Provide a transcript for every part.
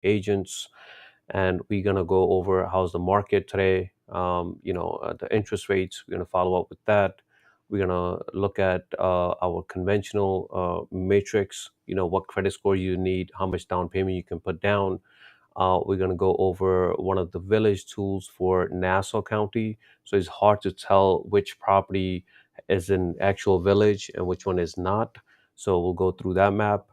agents, and we're gonna go over how's the market today. The interest rates. We're gonna follow up with that. We're gonna look at our conventional matrix. What credit score you need, how much down payment you can put down. We're going to go over one of the village tools for Nassau County. So it's hard to tell which property is an actual village and which one is not. So we'll go through that map.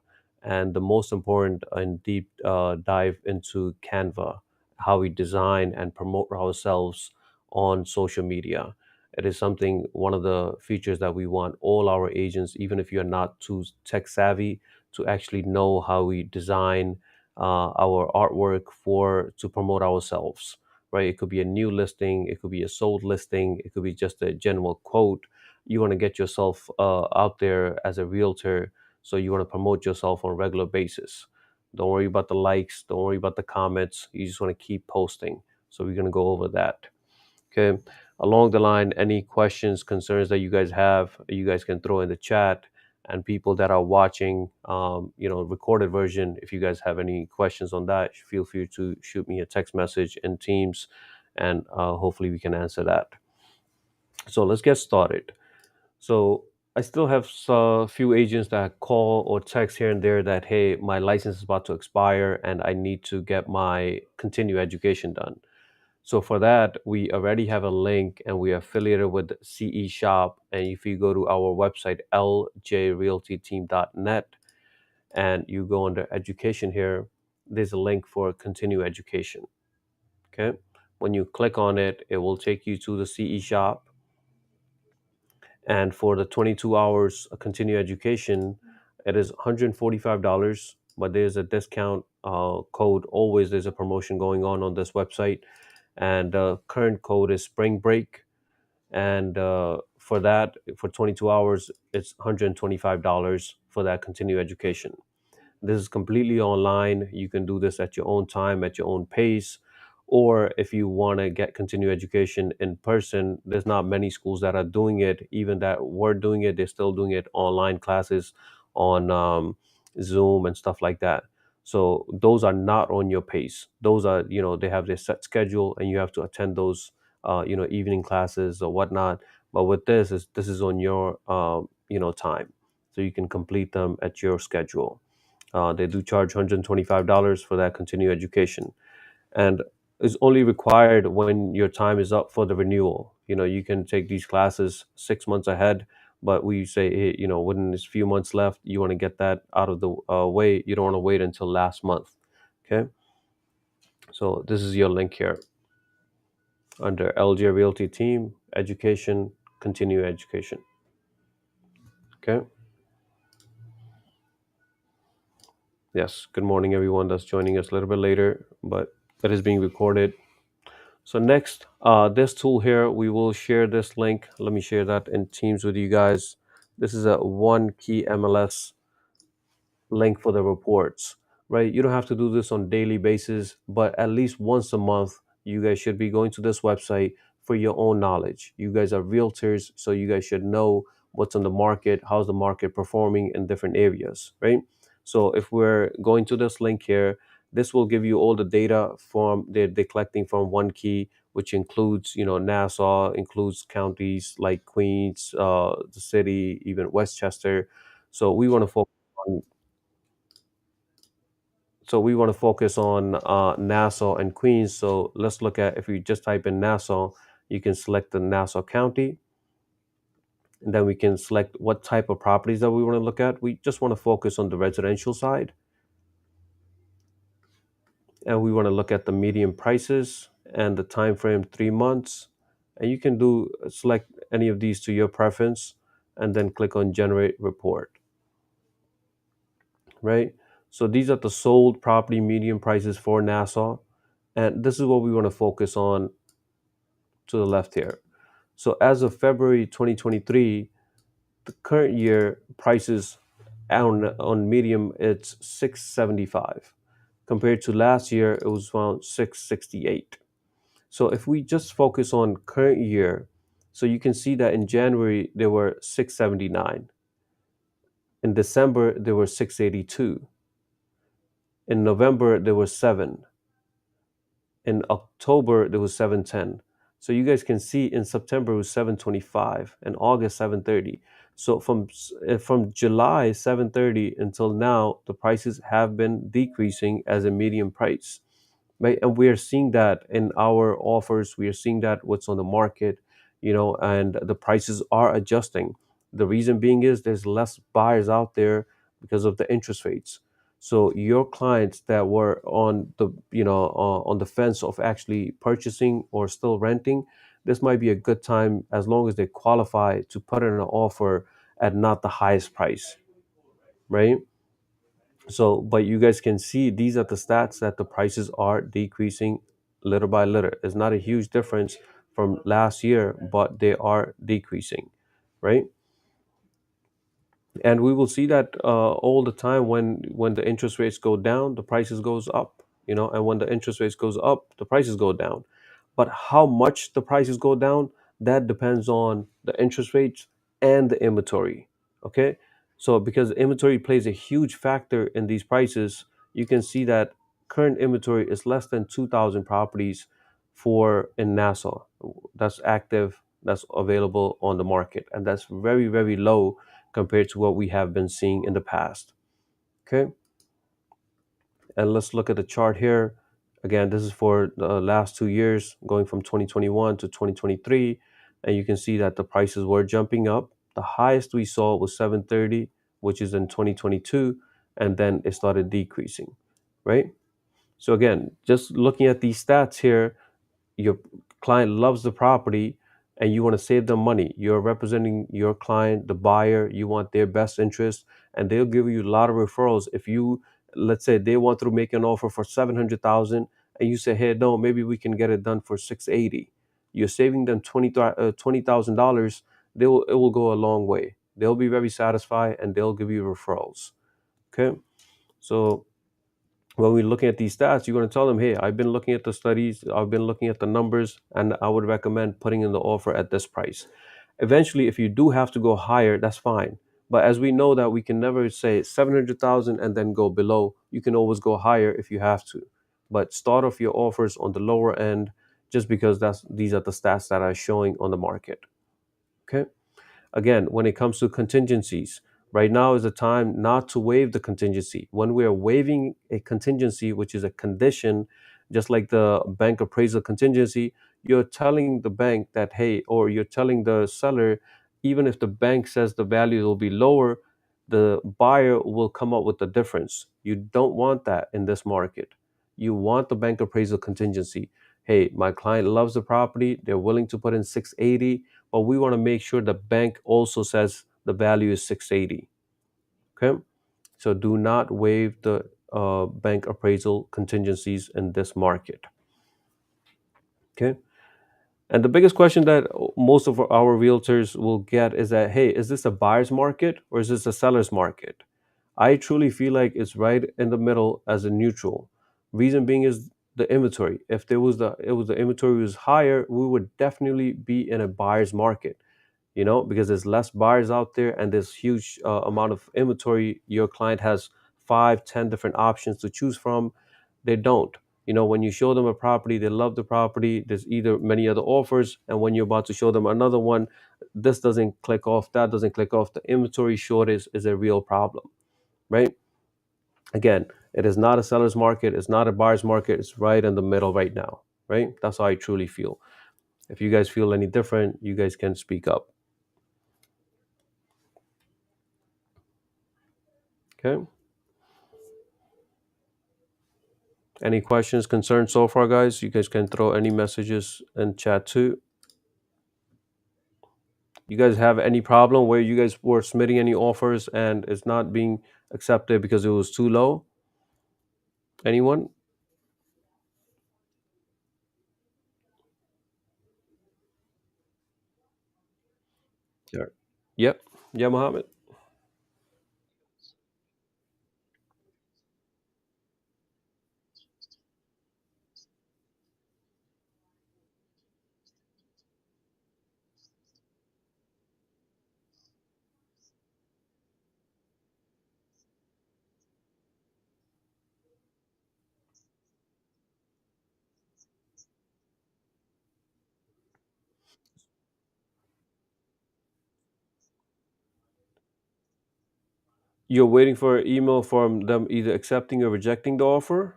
And the most important and deep dive into Canva, how we design and promote ourselves on social media. It is something, one of the features that we want all our agents, even if you're not too tech savvy, to actually know how we design our artwork for to promote ourselves, right? It could be a new listing, it could be a sold listing, it could be just a general quote. You want to get yourself out there as a realtor, so you want to promote yourself on a regular basis. Don't worry about the likes, don't worry about the comments, you just want to keep posting. So we're going to go over that. Okay. Along the line, any questions, concerns that you guys have, you guys can throw in the chat. And people that are watching, recorded version, if you guys have any questions on that, feel free to shoot me a text message in Teams, and hopefully we can answer that. So let's get started. So I still have a few agents that call or text here and there that, hey, my license is about to expire and I need to get my continuing education done. So for that, we already have a link and we are affiliated with CE Shop. And if you go to our website, ljrealtyteam.net, and you go under education here, there's a link for continue education. Okay. When you click on it, it will take you to the CE Shop. And for the 22 hours continue education, it is $145, but there's a discount code. Always there's a promotion going on this website, and the current code is spring break. And for that, for 22 hours, it's $125 for that continuing education. This is completely online. You can do this at your own time, at your own pace. Or if you want to get continuing education in person, there's not many schools that are doing it. Even that were doing it, they're still doing it online classes on Zoom and stuff like that. So those are not on your pace. Those are, they have their set schedule and you have to attend those, evening classes or whatnot. But with this is on your, time. So you can complete them at your schedule. They do charge $125 for that continuing education, and is only required when your time is up for the renewal. You can take these classes 6 months ahead, but we say, hey, within this few months left, you want to get that out of the way. You don't want to wait until last month. Okay, so this is your link here under LJ Realty Team Education, Continue Education. Okay. Yes. Good morning, everyone that's joining us a little bit later, but it is being recorded. So next, this tool here, we will share this link. Let me share that in Teams with you guys. This is a one key MLS link for the reports, right? You don't have to do this on daily basis, but at least once a month, you guys should be going to this website for your own knowledge. You guys are realtors, so you guys should know what's on the market, how's the market performing in different areas, right? So if we're going to this link here, this will give you all the data from they're collecting from one key, which includes, Nassau, includes counties like Queens, the city, even Westchester. So we want to focus on Nassau and Queens. So let's look at, if we just type in Nassau, you can select the Nassau County, and then we can select what type of properties that we want to look at. We just want to focus on the residential side, and we want to look at the median prices and the time frame 3 months. And you can select any of these to your preference, and then click on Generate Report. Right. So these are the sold property median prices for Nassau, and this is what we want to focus on to the left here. So as of February 2023, the current year prices on medium, it's 675. Compared to last year, it was around 668. So if we just focus on current year, so you can see that in January they were 679. In December they were 682. In November there was 7. In October there was 710. So you guys can see in September it was 725, in August 730. So from July 730 until now, the prices have been decreasing as a median price, right? And we are seeing that in our offers. We are seeing that what's on the market, and the prices are adjusting. The reason being is there's less buyers out there because of the interest rates. So your clients that were on the fence of actually purchasing or still renting, this might be a good time as long as they qualify to put in an offer at not the highest price, right? So, but you guys can see these are the stats that the prices are decreasing little by little. It's not a huge difference from last year, but they are decreasing, right? And we will see that all the time. When the interest rates go down, the prices goes up, and when the interest rates goes up, the prices go down. But how much the prices go down, that depends on the interest rates and the inventory. Okay, so because inventory plays a huge factor in these prices, you can see that current inventory is less than 2,000 properties for in Nassau that's active, that's available on the market, and that's very, very low compared to what we have been seeing in the past. Okay, and let's look at the chart here. Again, this is for the last 2 years, going from 2021 to 2023, and you can see that the prices were jumping up. The highest we saw was 730, which is in 2022, and then it started decreasing, right? So again, just looking at these stats here, your client loves the property and you want to save them money. You're representing your client, the buyer, you want their best interest, and they'll give you a lot of referrals. If you, let's say they want to make an offer for 700,000 and you say, hey, no, maybe we can get it done for 680. You're saving them $20,000. It will go a long way. They'll be very satisfied and they'll give you referrals. Okay. So when we're looking at these stats, you're going to tell them, hey, I've been looking at the studies, I've been looking at the numbers, and I would recommend putting in the offer at this price. Eventually, if you do have to go higher, that's fine. But as we know that we can never say 700,000 and then go below, you can always go higher if you have to. But start off your offers on the lower end just because these are the stats that are showing on the market. Okay. Again, when it comes to contingencies, right now is the time not to waive the contingency. When we are waiving a contingency, which is a condition, just like the bank appraisal contingency, you're telling the bank that, hey, or you're telling the seller, even if the bank says the value will be lower, the buyer will come up with the difference. You don't want that in this market. You want the bank appraisal contingency. Hey, my client loves the property, they're willing to put in 680, but we want to make sure the bank also says the value is 680. Okay, so do not waive the bank appraisal contingencies in this market. Okay, and the biggest question that most of our realtors will get is that, hey, is this a buyer's market or is this a seller's market? I truly feel like it's right in the middle as a neutral. Reason being is the inventory. If the inventory was higher, we would definitely be in a buyer's market, because there's less buyers out there and there's huge amount of inventory. Your client has 5 10 different options to choose from. They don't. When you show them a property, they love the property, there's either many other offers, and when you're about to show them another one, this doesn't click off, that doesn't click off. The inventory shortage is a real problem, right? Again, it is not a seller's market, it's not a buyer's market, it's right in the middle right now, right? That's how I truly feel. If you guys feel any different, you guys can speak up. Okay. Any questions, concerns so far, guys? You guys can throw any messages in chat too. You guys have any problem where you guys were submitting any offers and it's not being accepted because it was too low? Anyone? Sure. Yep. Yeah, Mohammed. You're waiting for an email from them either accepting or rejecting the offer.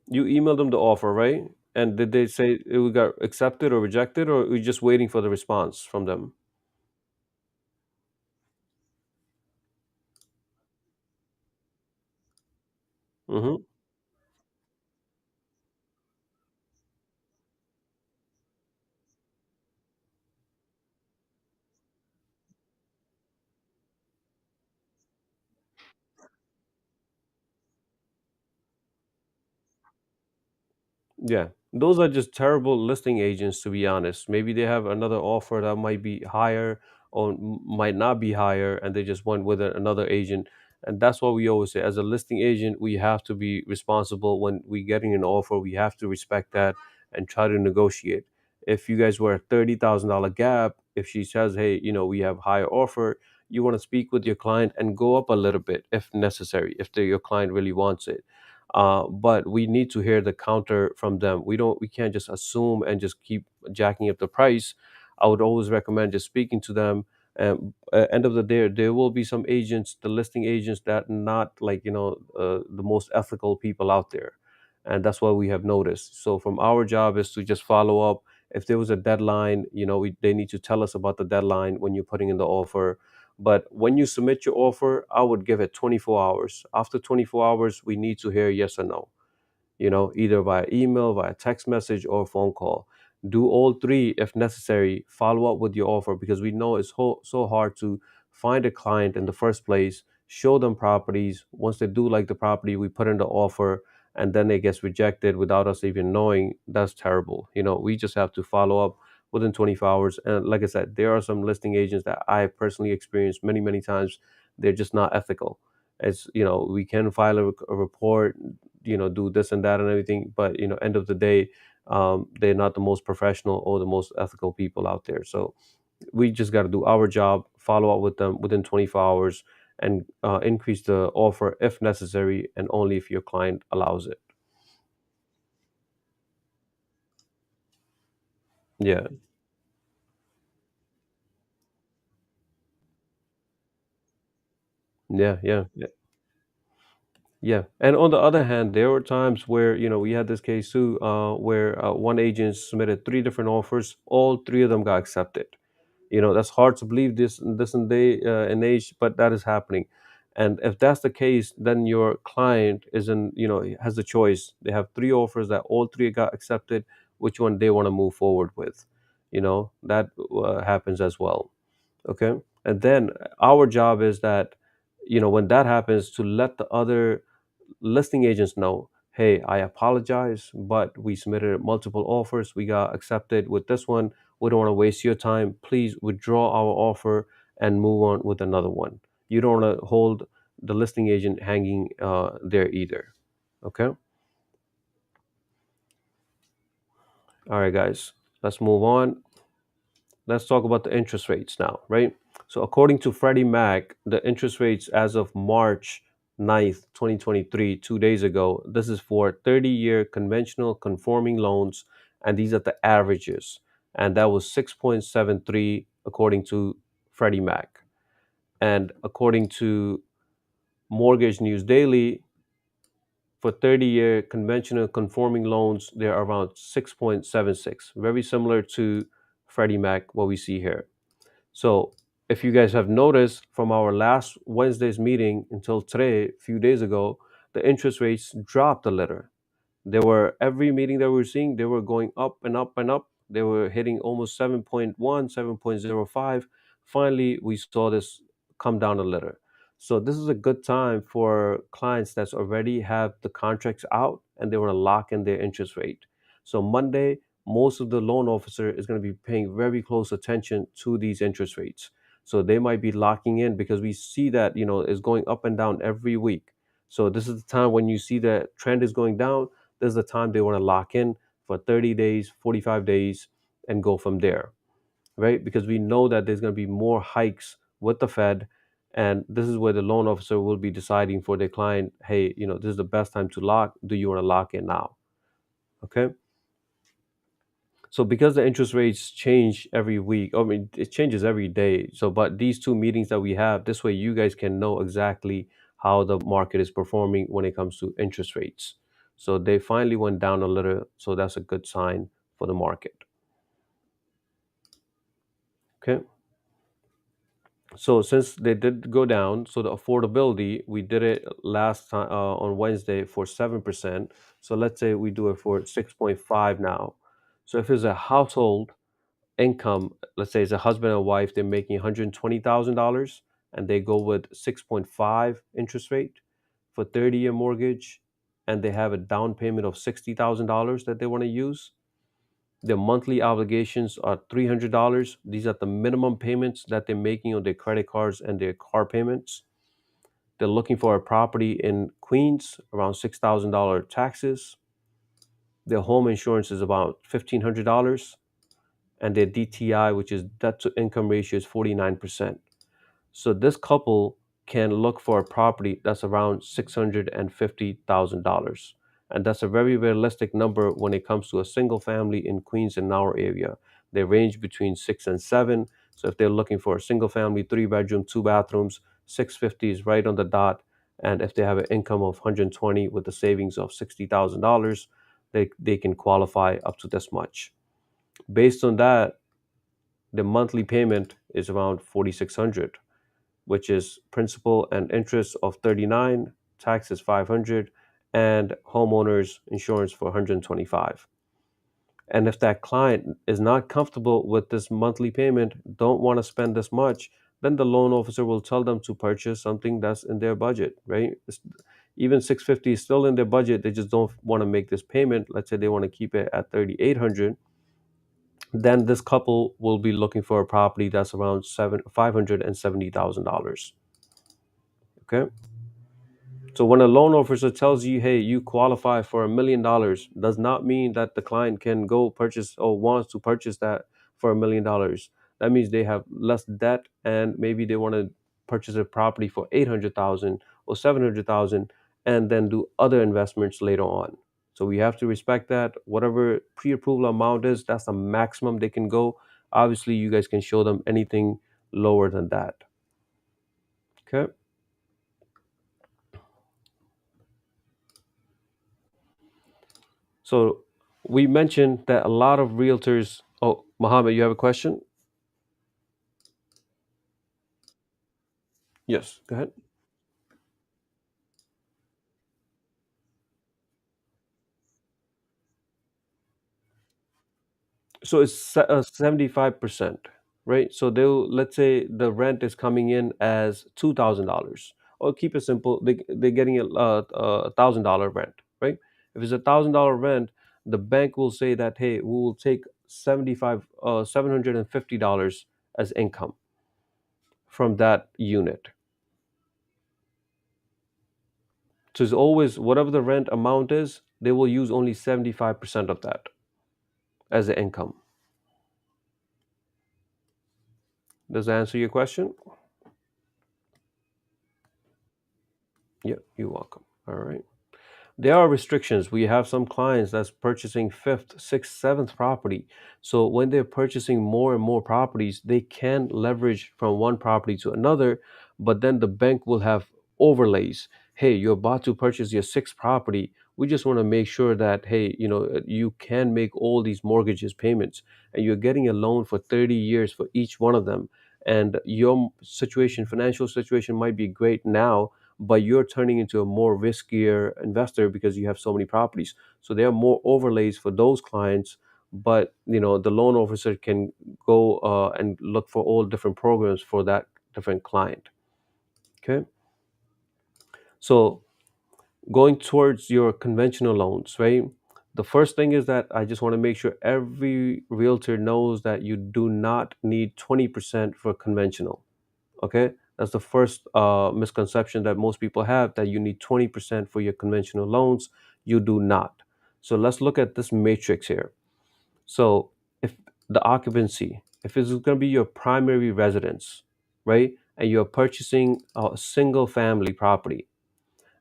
You emailed them the offer, right? And did they say it got accepted or rejected, or are you just waiting for the response from them? Hmm. Yeah, those are just terrible listing agents, to be honest. Maybe they have another offer that might be higher or might not be higher, and they just went with another agent. And that's what we always say. As a listing agent, we have to be responsible when we getting an offer. We have to respect that and try to negotiate. If you guys were a $30,000 gap, if she says, "Hey, we have higher offer," you want to speak with your client and go up a little bit if necessary, if your client really wants it. But we need to hear the counter from them. We can't just assume and just keep jacking up the price. I would always recommend just speaking to them. And end of the day, there will be some agents, the listing agents, that not like the most ethical people out there, and that's what we have noticed. So from our job is to just follow up. If there was a deadline, they need to tell us about the deadline when you're putting in the offer. But when you submit your offer, I would give it 24 hours. After 24 hours, we need to hear yes or no, either via email, via text message, or phone call. Do all three if necessary. Follow up with your offer because we know it's so hard to find a client in the first place, show them properties. Once they do like the property, we put in the offer and then it gets rejected without us even knowing. That's terrible. We just have to follow up within 24 hours. And like I said, there are some listing agents that I personally experienced many, many times. They're just not ethical. We can file a report, do this and that and everything, but end of the day, they're not the most professional or the most ethical people out there. So we just got to do our job, follow up with them within 24 hours, and increase the offer if necessary, and only if your client allows it. Yeah, yeah, yeah, yeah. Yeah, and on the other hand, there were times where we had this case too, where one agent submitted three different offers, all three of them got accepted. That's hard to believe this and day and age, but that is happening. And if that's the case, then your client isn't has a choice. They have three offers that all three got accepted. Which one they want to move forward with? That happens as well. Okay, and then our job is that when that happens, to let the other listing agents know, hey, I apologize, but we submitted multiple offers. We got accepted with this one. We don't want to waste your time. Please withdraw our offer and move on with another one. You don't want to hold the listing agent hanging there either. Okay. All right, guys, let's move on. Let's talk about the interest rates now, right? So, according to Freddie Mac, the interest rates as of March 9th, 2023, 2 days ago, this is for 30-year conventional conforming loans, and these are the averages. And that was 6.73 according to Freddie Mac. And according to Mortgage News Daily, for 30-year conventional conforming loans, they're around 6.76, very similar to Freddie Mac, what we see here. So, if you guys have noticed from our last Wednesday's meeting until today, a few days ago, the interest rates dropped a little. They were every meeting that we were seeing, they were going up and up and up. They were hitting almost 7.1, 7.05. Finally, we saw this come down a little. So this is a good time for clients that's already have the contracts out and they want to lock in their interest rate. So Monday, most of the loan officer is going to be paying very close attention to these interest rates. So they might be locking in because we see that, is going up and down every week. So this is the time when you see that trend is going down, this is the time they want to lock in for 30 days, 45 days, and go from there, right? Because we know that there's going to be more hikes with the Fed. And this is where the loan officer will be deciding for their client, hey, this is the best time to lock. Do you want to lock in now? Okay. So because the interest rates change every week, I mean it changes every day. So but these two meetings that we have, this way you guys can know exactly how the market is performing when it comes to interest rates. So they finally went down a little, so that's a good sign for the market. Okay. So since they did go down, so the affordability, we did it last time on Wednesday for 7%. So let's say we do it for 6.5 now. So if it's a household income, let's say it's a husband and wife, they're making $120,000 and they go with 6.5 interest rate for 30-year mortgage, and they have a down payment of $60,000 that they want to use. Their monthly obligations are $300. These are the minimum payments that they're making on their credit cards and their car payments. They're looking for a property in Queens, around $6,000 taxes. Their home insurance is about $1,500, and their DTI, which is debt to income ratio, is 49%. So this couple can look for a property that's around $650,000. And that's a very realistic number when it comes to a single family in Queens and our area. They range between 6 and 7. So if they're looking for a single family, 3 bedroom, 2 bathrooms, 650 is right on the dot. And if they have an income of 120 with a savings of $60,000, they can qualify up to this much. Based on that, the monthly payment is around 4,600, which is principal and interest of 39, taxes 500, and homeowners insurance for 125. And if that client is not comfortable with this monthly payment, don't want to spend this much, then the loan officer will tell them to purchase something that's in their budget, right? Even 650 is still in their budget. They just don't want to make this payment. Let's say they want to keep it at 3,800. Then this couple will be looking for a property that's around $570,000. Okay. So when a loan officer tells you, hey, you qualify for $1 million, does not mean that the client can go purchase or wants to purchase that for $1 million. That means they have less debt and maybe they want to purchase a property for 800,000 or 700,000 and then do other investments later on. So we have to respect that. Whatever pre-approval amount is, that's the maximum they can go. Obviously, you guys can show them anything lower than that. Okay. So we mentioned that a lot of realtors. Oh, Mohammed, you have a question? Yes, go ahead. So it's 75%, right? So they'll, let's say the rent is coming in as $2,000, or keep it simple, they're getting $1,000 rent, right? If it's $1,000 rent, the bank will say that, hey, we will take $750 as income from that unit. So it's always whatever the rent amount is, they will use only 75% of that as the income. Does that answer your question? Yeah, you're welcome. All right. There are restrictions. We have some clients that's purchasing fifth, sixth, seventh property. So when they're purchasing more and more properties, they can leverage from one property to another, but then the bank will have overlays. Hey, you're about to purchase your sixth property. We just want to make sure that, hey, you can make all these mortgages payments and you're getting a loan for 30 years for each one of them. And your situation, financial situation might be great now, but you're turning into a more riskier investor because you have so many properties. So there are more overlays for those clients, but the loan officer can go and look for all different programs for that different client. Okay, so going towards your conventional loans, right? The first thing is that I just want to make sure every realtor knows that you do not need 20% for conventional. Okay, that's the first misconception that most people have, that you need 20% for your conventional loans. You do not. So let's look at this matrix here. So if the occupancy, if it's going to be your primary residence, right, and you're purchasing a single family property,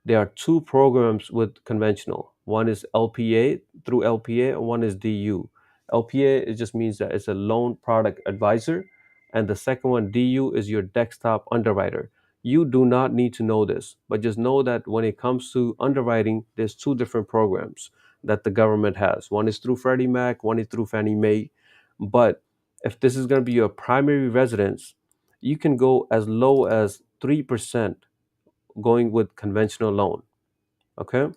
there are two programs with conventional. One is LPA, through LPA, and one is DU. LPA, it just means that it's a loan product advisor. And the second one, DU, is your desktop underwriter. You do not need to know this, but just know that when it comes to underwriting, there's two different programs that the government has. One is through Freddie Mac, one is through Fannie Mae. But if this is going to be your primary residence, you can go as low as 3% going with conventional loan. Okay.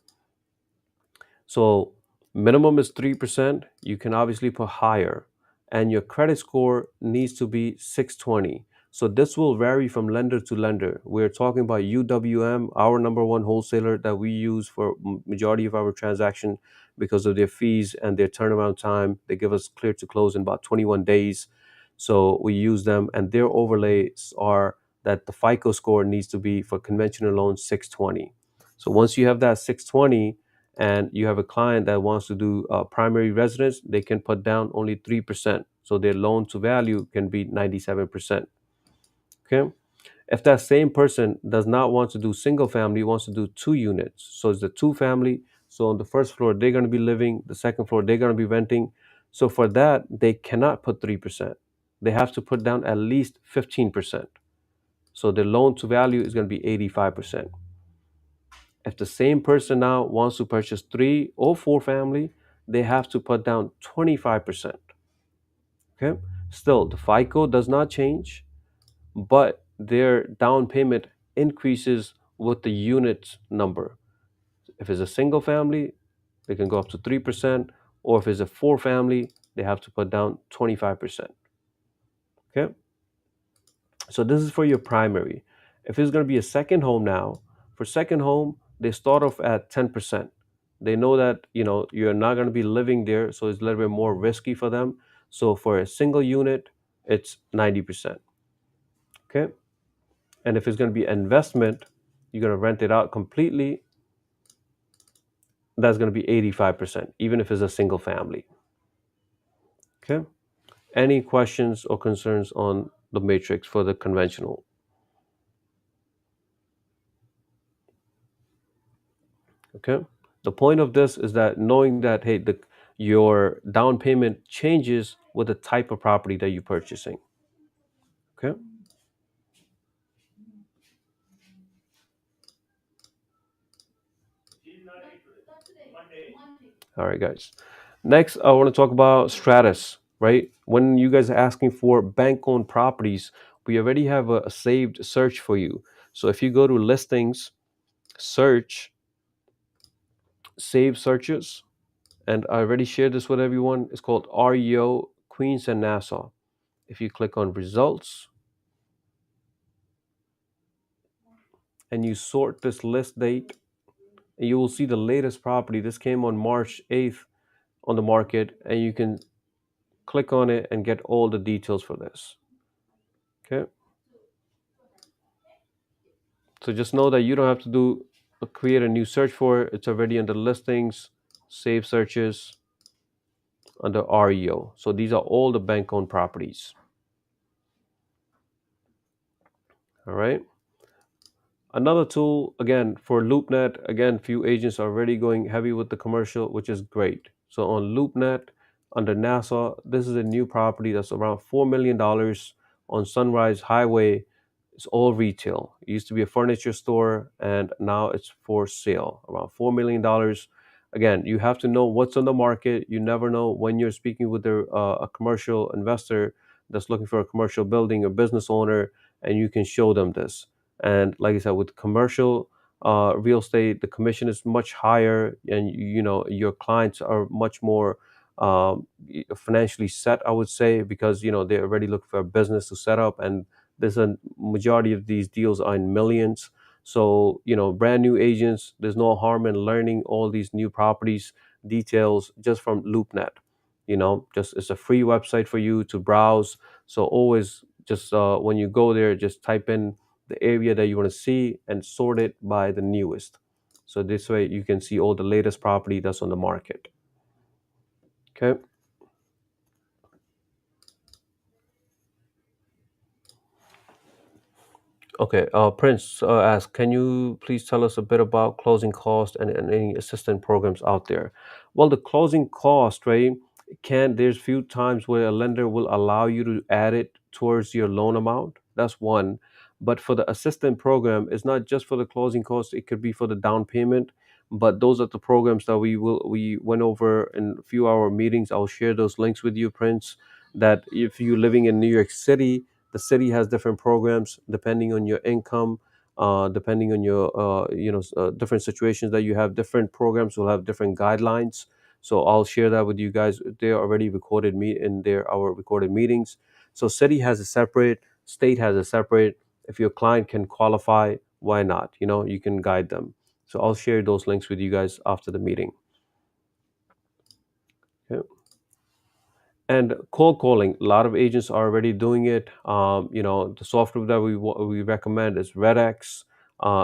So minimum is 3%. You can obviously put higher, and your credit score needs to be 620. So this will vary from lender to lender. We're talking about UWM, our number one wholesaler that we use for majority of our transaction because of their fees and their turnaround time. They give us clear to close in about 21 days. So we use them, and their overlays are that the FICO score needs to be for conventional loans 620. So once you have that 620, and you have a client that wants to do primary residence, they can put down only 3%. So their loan to value can be 97%. Okay. If that same person does not want to do single family, wants to do 2 units, so it's the two family. So on the first floor, they're going to be living, the second floor, they're going to be renting. So for that, they cannot put 3%. They have to put down at least 15%. So their loan to value is going to be 85%. If the same person now wants to purchase 3 or 4 family, they have to put down 25%. Okay. Still, the FICO does not change, but their down payment increases with the unit number. If it's a single family, they can go up to 3%, or if it's a 4 family, they have to put down 25%. Okay. So this is for your primary. If it's going to be a second home now, for second home, they start off at 10%. They know that you're not going to be living there, so it's a little bit more risky for them. So for a single unit, it's 90%. Okay. And if it's going to be investment, you're going to rent it out completely. That's going to be 85%, even if it's a single family. Okay. Any questions or concerns on the matrix for the conventional? Okay. The point of this is that knowing that, hey, your down payment changes with the type of property that you're purchasing. Okay. All right, guys. Next, I want to talk about Stratus, right? When you guys are asking for bank owned properties, we already have a saved search for you. So if you go to listings, search, save searches, and I already shared this with everyone. It's called REO Queens and Nassau. If you click on results and you sort this list date, you will see the latest property. This came on March 8th on the market, and you can click on it and get all the details for this. Okay. So just know that you don't have to create a new search for it. It's already under listings, save searches, under REO. So these are all the bank owned properties. All right. Another tool, again, for LoopNet, again, few agents are already going heavy with the commercial, which is great. So on LoopNet, under Nassau, this is a new property that's around $4 million on Sunrise Highway. It's all retail. It used to be a furniture store, and now it's for sale, around $4 million. Again, you have to know what's on the market. You never know when you're speaking with a commercial investor that's looking for a commercial building or business owner, and you can show them this. And like I said, with commercial real estate, the commission is much higher, and your clients are much more financially set, I would say, because they're already looking for a business to set up, and there's a majority of these deals are in millions. So brand new agents, there's no harm in learning all these new properties details just from LoopNet. Just it's a free website for you to browse. So always just when you go there, just type in the area that you want to see and sort it by the newest. So this way you can see all the latest property that's on the market. Okay. Okay. Prince asks, can you please tell us a bit about closing cost and any assistant programs out there? Well, the closing cost, right, can there's few times where a lender will allow you to add it towards your loan amount. That's one. But for the assistant program, it's not just for the closing costs, it could be for the down payment. But those are the programs that we went over in a few hour meetings. I'll share those links with you, Prince. That if you're living in New York City, the city has different programs depending on your income, depending on your different situations that you have. Different programs will have different guidelines, so I'll share that with you guys. They're already recorded meet in their our recorded meetings. So city has a separate, state has a separate. If your client can qualify, why not? You can guide them. So I'll share those links with you guys after the meeting. Okay. And cold calling, a lot of agents are already doing it. The software that we recommend is RedX.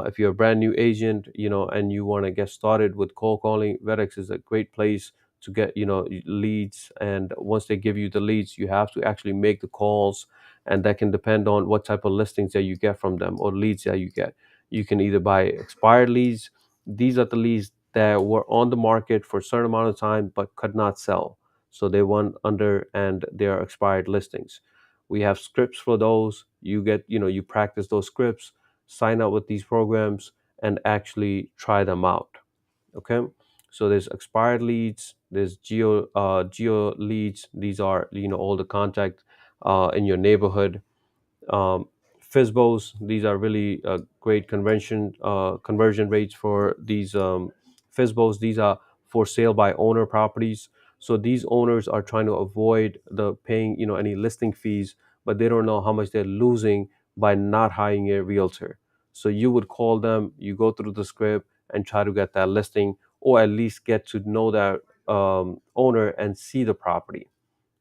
If you're a brand new agent, and you want to get started with cold calling, RedX is a great place to get, leads. And once they give you the leads, you have to actually make the calls, and that can depend on what type of listings that you get from them or leads that you get. You can either buy expired leads. These are the leads that were on the market for a certain amount of time but could not sell, so they went under and they are expired listings. We have scripts for those. You get, you practice those scripts, sign up with these programs, and actually try them out. Okay. So there's expired leads, there's geo leads. These are, all the contact in your neighborhood. um, FISBOs, these are really great conversion rates for these FISBOs. These are for sale by owner properties. So these owners are trying to avoid the paying, any listing fees, but they don't know how much they're losing by not hiring a realtor. So you would call them, you go through the script and try to get that listing, or at least get to know that owner and see the property,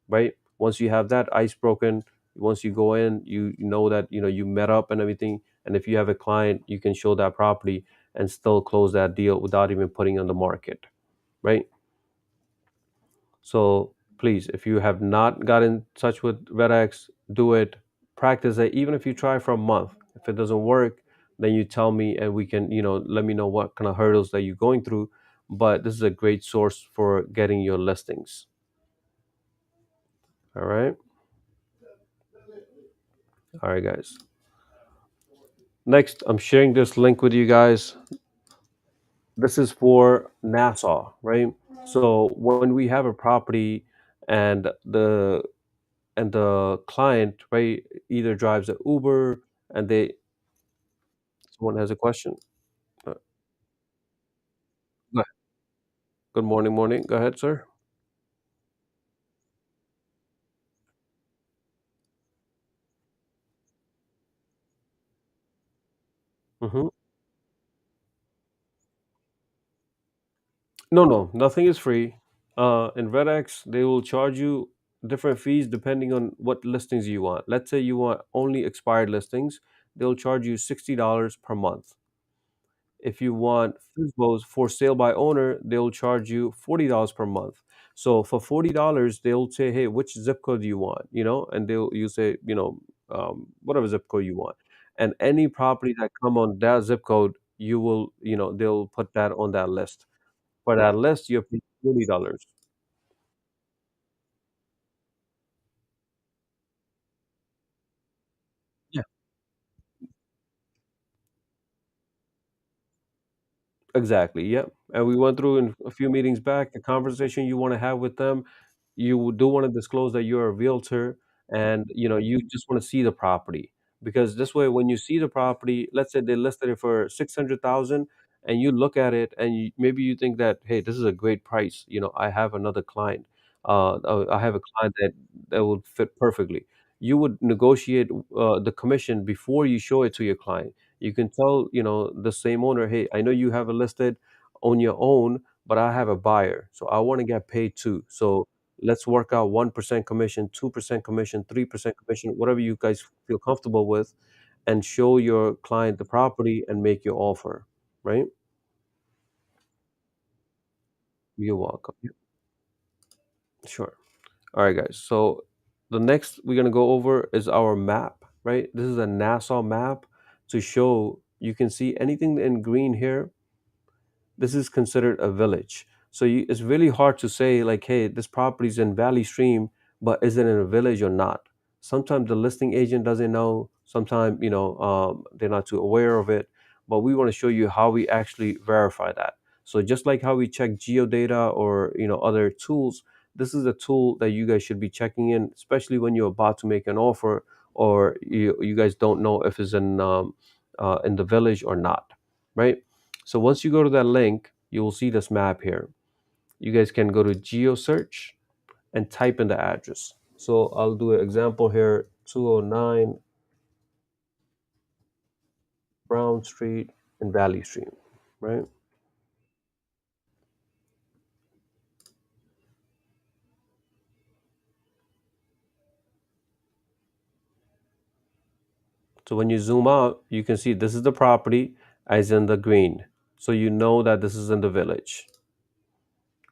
right? Once you have that ice broken, once you go in, you know that you met up and everything, and if you have a client, you can show that property and still close that deal without even putting on the market, right? So please, if you have not got in touch with RedX, do it. Practice it. Even if you try for a month, if it doesn't work, then you tell me and we can, let me know what kind of hurdles that you're going through. But this is a great source for getting your listings. All right. All right, guys. Next, I'm sharing this link with you guys. This is for Nassau, right? So when we have a property and the client, right, either drives an Uber and someone has a question. Go ahead. Good morning, morning. Go ahead, sir. Hmm. No, no, nothing is free. In RedX, they will charge you different fees depending on what listings you want. Let's say you want only expired listings, they'll charge you $60 per month. If you want FISBOs for sale by owner, they'll charge you $40 per month. So for $40, they'll say, "Hey, which zip code do you want?" And you say, whatever zip code you want, and any property that come on that zip code, you will, they'll put that on that list. For that list, you pay $40. Yeah, exactly. Yeah, and we went through in a few meetings back the conversation you want to have with them. You do want to disclose that you're a realtor, and you just want to see the property, because this way when you see the property, let's say they listed it for 600,000, and you look at it and maybe you think that, hey, this is a great price. I have another client, I have a client that would fit perfectly. You would negotiate the commission before you show it to your client. You can tell the same owner, hey, I know you have it listed on your own, but I have a buyer, so I want to get paid too. So let's work out 1% commission, 2% commission, 3% commission, whatever you guys feel comfortable with, and show your client the property and make your offer, right? You're welcome. Yeah, sure. All right, guys. So the next we're gonna go over is our map, right? This is a Nassau map to show you can see anything in green here. This is considered a village. So it's really hard to say like, hey, this property is in Valley Stream, but is it in a village or not? Sometimes the listing agent doesn't know. Sometimes they're not too aware of it. But we want to show you how we actually verify that. So just like how we check geodata or other tools, this is a tool that you guys should be checking in, especially when you're about to make an offer or you guys don't know if it's in the village or not, right? So once you go to that link, you will see this map here. You guys can go to geo search and type in the address. So I'll do an example here, 209 Brown Street in Valley Stream, right? So when you zoom out, you can see this is the property as in the green. So you know that this is in the village.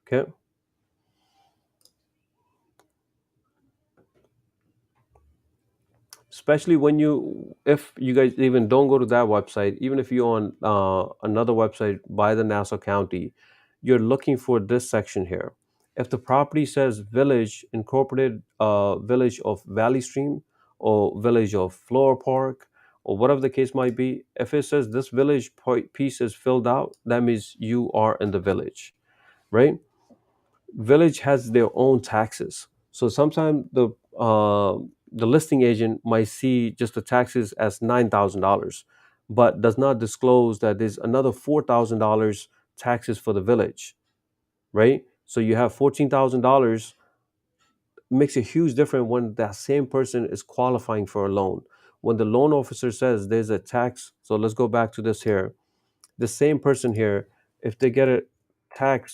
Okay. Especially when if you guys even don't go to that website, even if you're on another website by the Nassau County, you're looking for this section here. If the property says village incorporated, village of Valley Stream or village of Flower Park or whatever the case might be, if it says this piece is filled out, that means you are in the village, right? Village has their own taxes. So sometimes the listing agent might see just the taxes as $9,000, but does not disclose that there's another $4,000 taxes for the village, right? So you have $14,000. Makes a huge difference when that same person is qualifying for a loan. When the loan officer says there's a tax, so let's go back to this here. The same person here, if they get a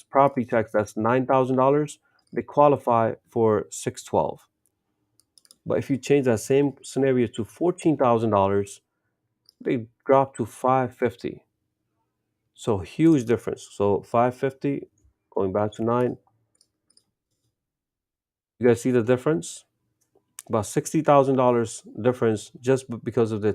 property tax that's $9,000, they qualify for 612. But if you change that same scenario to $14,000, they drop to 550. So huge difference. So 550 going back to 9. You guys see the difference? About $60,000 difference just because of the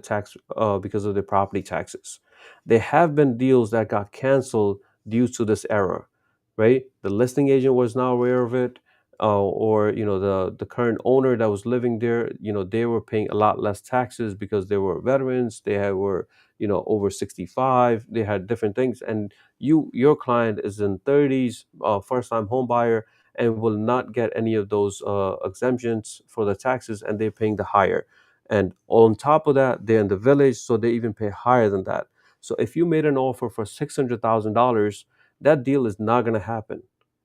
because of the property taxes. There have been deals that got canceled due to this error, right? The listing agent was not aware of it, or the current owner that was living there, they were paying a lot less taxes because they were veterans. Were over 65. They had different things, and your client is in 30s, first time home buyer and will not get any of those exemptions for the taxes, and they're paying the higher. And on top of that, they're in the village, so they even pay higher than that. So if you made an offer for $600,000, that deal is not going to happen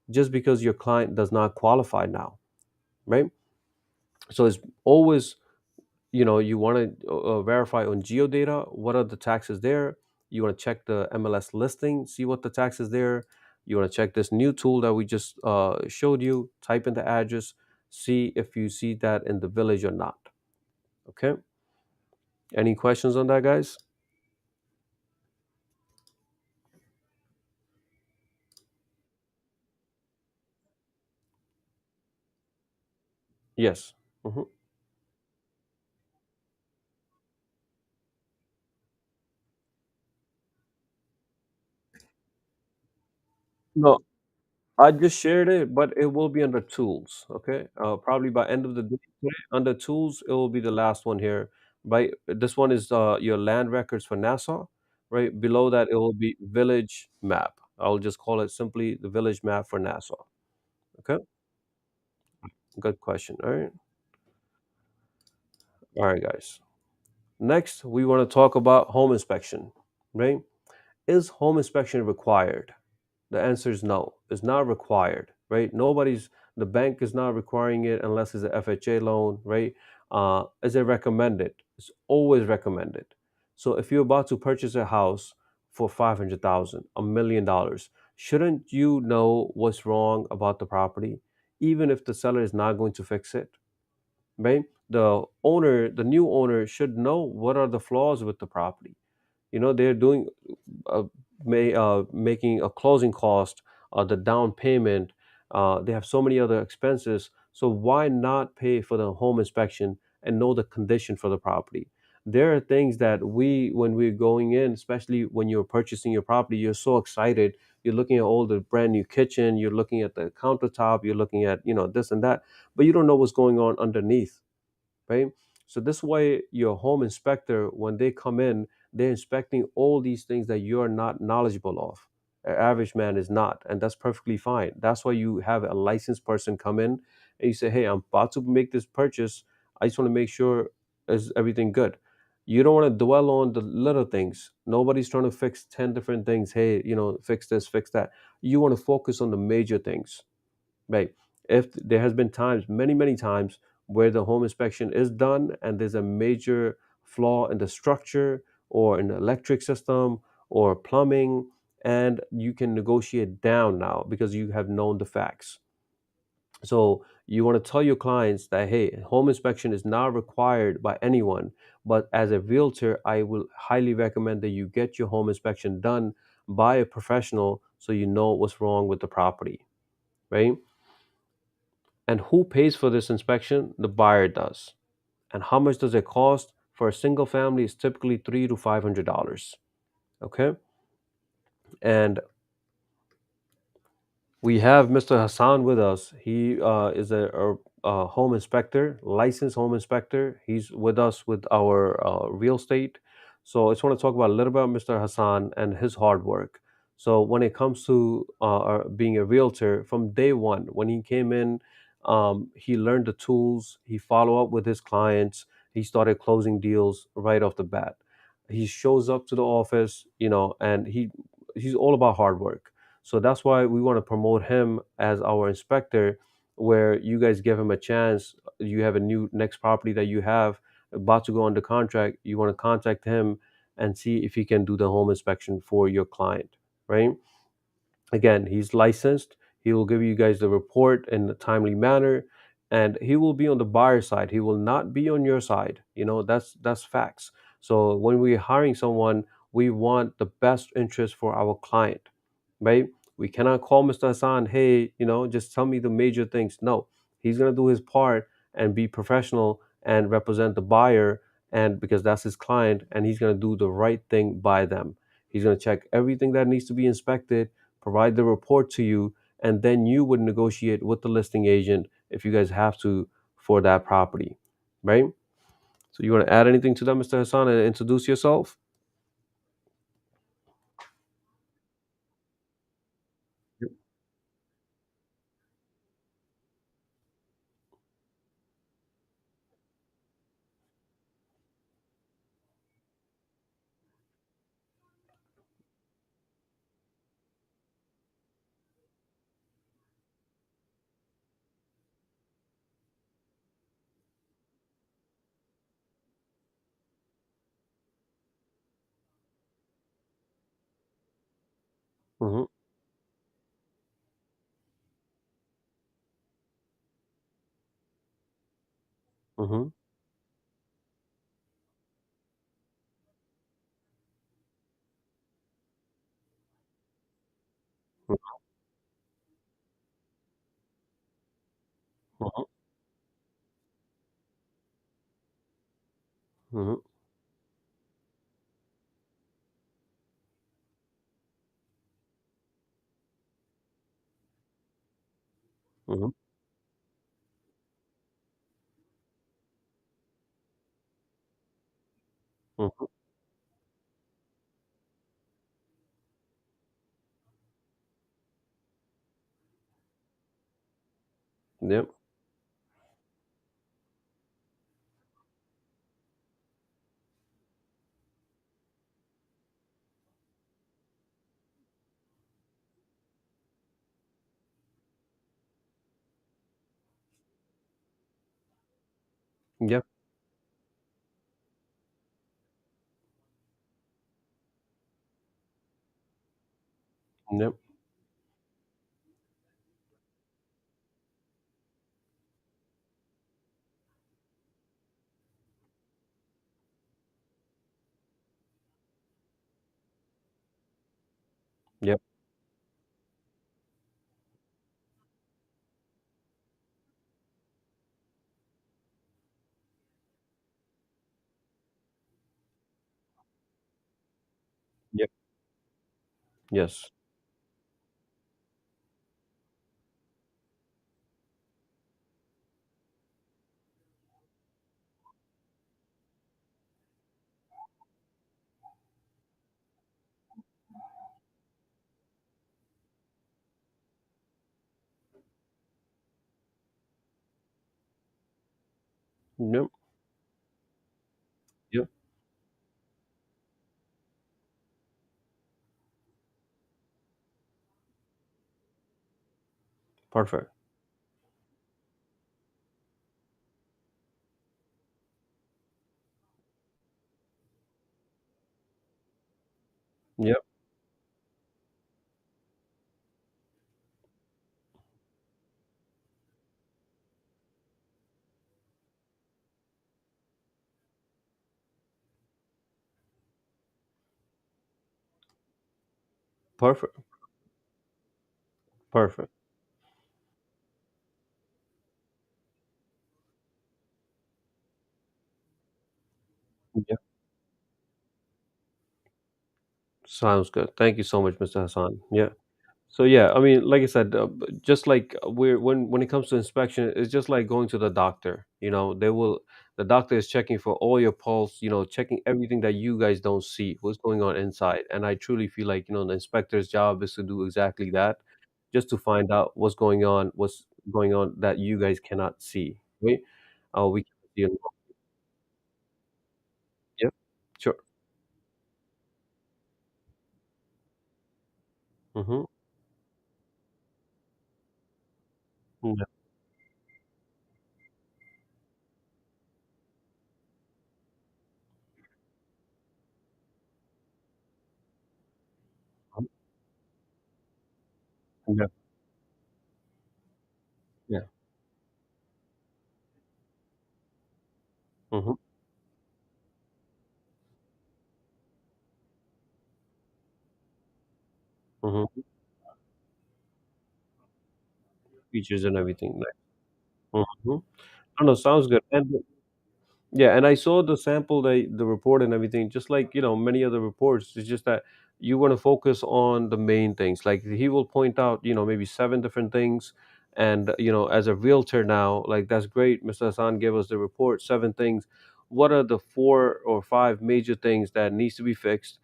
just because your client does not qualify now, right? So it's always, you want to verify on geodata what are the taxes there. You want to check the MLS listing, see what the tax is there. You want to check this new tool that we just showed you, type in the address, see if you see that in the village or not. Okay, any questions on that, guys? Yes. Hmm. No, I just shared it, but it will be under tools. Okay, probably by end of the day today, under tools, it will be the last one here. Right, this one is your land records for Nassau. Right below that, it will be village map. I'll just call it simply the village map for Nassau. Okay, good question. All right, guys. Next, we want to talk about home inspection. Right, is home inspection required? The answer is no. It's not required, right? The bank is not requiring it unless it's a FHA loan, right? Is it recommended? It's always recommended. So if you're about to purchase a house for 500,000, $1 million, shouldn't you know what's wrong about the property, even if the seller is not going to fix it, right? The new owner should know what are the flaws with the property. They're doing uh, making a closing cost, the down payment. They have so many other expenses. So why not pay for the home inspection and know the condition for the property? There are things that when we're going in, especially when you're purchasing your property, you're so excited. You're looking at all the brand new kitchen, you're looking at the countertop, you're looking at, this and that, but you don't know what's going on underneath, right? So this way, your home inspector, when they come in, they're inspecting all these things that you're not knowledgeable of. An average man is not, and that's perfectly fine. That's why you have a licensed person come in and you say, "Hey, I'm about to make this purchase. I just want to make sure is everything good." You don't want to dwell on the little things. Nobody's trying to fix 10 different things. Hey, fix this, fix that. You want to focus on the major things. Right. If there has been times, many, many times, where the home inspection is done and there's a major flaw in the structure or in the electric system or plumbing, and you can negotiate down now because you have known the facts. So you want to tell your clients that, hey, home inspection is not required by anyone, but as a realtor, I will highly recommend that you get your home inspection done by a professional so you know what's wrong with the property, right? And who pays for this inspection? The buyer does. And how much does it cost? For a single family, it's typically $300 to $500. Okay. And we have Mr. Hassan with us. He is a home inspector, licensed home inspector. He's with us with our real estate. So I just want to talk about a little bit about Mr. Hassan and his hard work. So when it comes to being a realtor, from day one, when he came in, he learned the tools. He followed up with his clients. He started closing deals right off the bat. He shows up to the office, and he's all about hard work. So that's why we want to promote him as our inspector, where you guys give him a chance. You have a new next property that you have about to go under contract. You want to contact him and see if he can do the home inspection for your client, right? Again, he's licensed. He will give you guys the report in a timely manner, and he will be on the buyer side. He will not be on your side. That's facts. So when we're hiring someone, we want the best interest for our client, right? We cannot call Mr. Hassan, hey, just tell me the major things. No, he's gonna do his part and be professional and represent the buyer, and because that's his client, and he's gonna do the right thing by them. He's gonna check everything that needs to be inspected, provide the report to you, and then you would negotiate with the listing agent if you guys have to for that property, right? So you want to add anything to that, Mr. Hassan, and introduce yourself? Yep. Mm-hmm. Mm-hmm. Mm-hmm. Mm-hmm. Mm-hmm. Mm-hmm. Yep. Yep. Yep. Yep. Yes. Yep. Yep. Perfect. Yep. Perfect. Perfect. Yep. Sounds good. Thank you so much, Mr. Hassan. Yeah. So yeah, I mean, like I said, just like we're when it comes to inspection, it's just like going to the doctor. The doctor is checking for all your pulse, checking everything that you guys don't see, what's going on inside. And I truly feel like, the inspector's job is to do exactly that, just to find out what's going on that you guys cannot see, right? We can see it. Yep. Sure. Mm-hmm. Yeah. Yeah. Yeah. Mm-hmm. Mm-hmm. Features and everything. Like, mm-hmm. I don't know, sounds good. And yeah, and I saw the sample, the report and everything, just like, many other reports. It's just that you want to focus on the main things. Like he will point out, maybe seven different things. And, as a realtor now, like that's great. Mr. Hassan gave us the report, seven things. What are the four or five major things that needs to be fixed?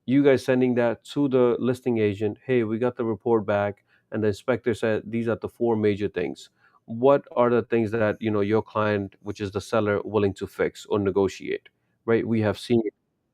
You guys sending that to the listing agent, hey, we got the report back, and the inspector said these are the four major things. What are the things that your client, which is the seller, willing to fix or negotiate? Right, we have seen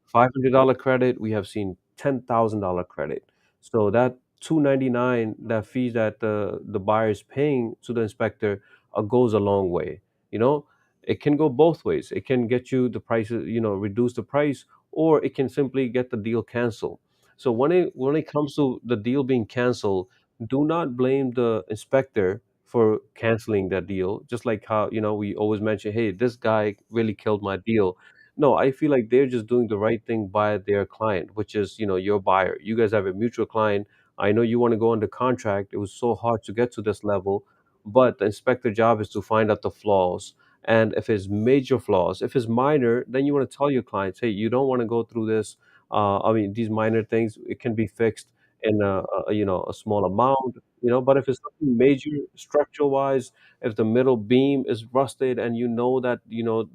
$500 credit, we have seen $10,000 credit. So that 299, that fee that the buyer is paying to the inspector, goes a long way. You know, it can go both ways. It can get you the prices, reduce the price, or it can simply get the deal canceled. So when it comes to the deal being canceled, do not blame the inspector for canceling that deal. Just like how we always mention, hey, this guy really killed my deal. No, I feel like they're just doing the right thing by their client, which is, your buyer. You guys have a mutual client. I know you want to go under contract. It was so hard to get to this level, but the inspector job is to find out the flaws. And if it's major flaws, if it's minor, then you want to tell your clients, hey, you don't want to go through this. I mean, these minor things, it can be fixed in a small amount. But if it's something major, structural wise, if the middle beam is rusted and that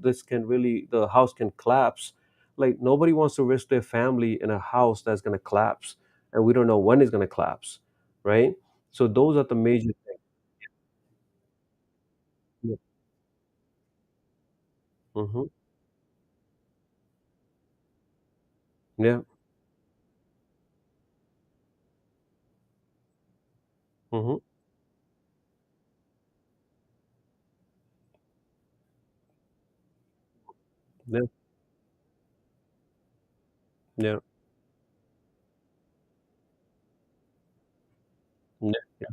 this can really, the house can collapse, like nobody wants to risk their family in a house that's going to collapse, and we don't know when it's going to collapse, right? So those are the major things. Yeah. Mm-hmm. Yeah. Mm-hmm. Yeah. Yeah. Yeah. Yeah.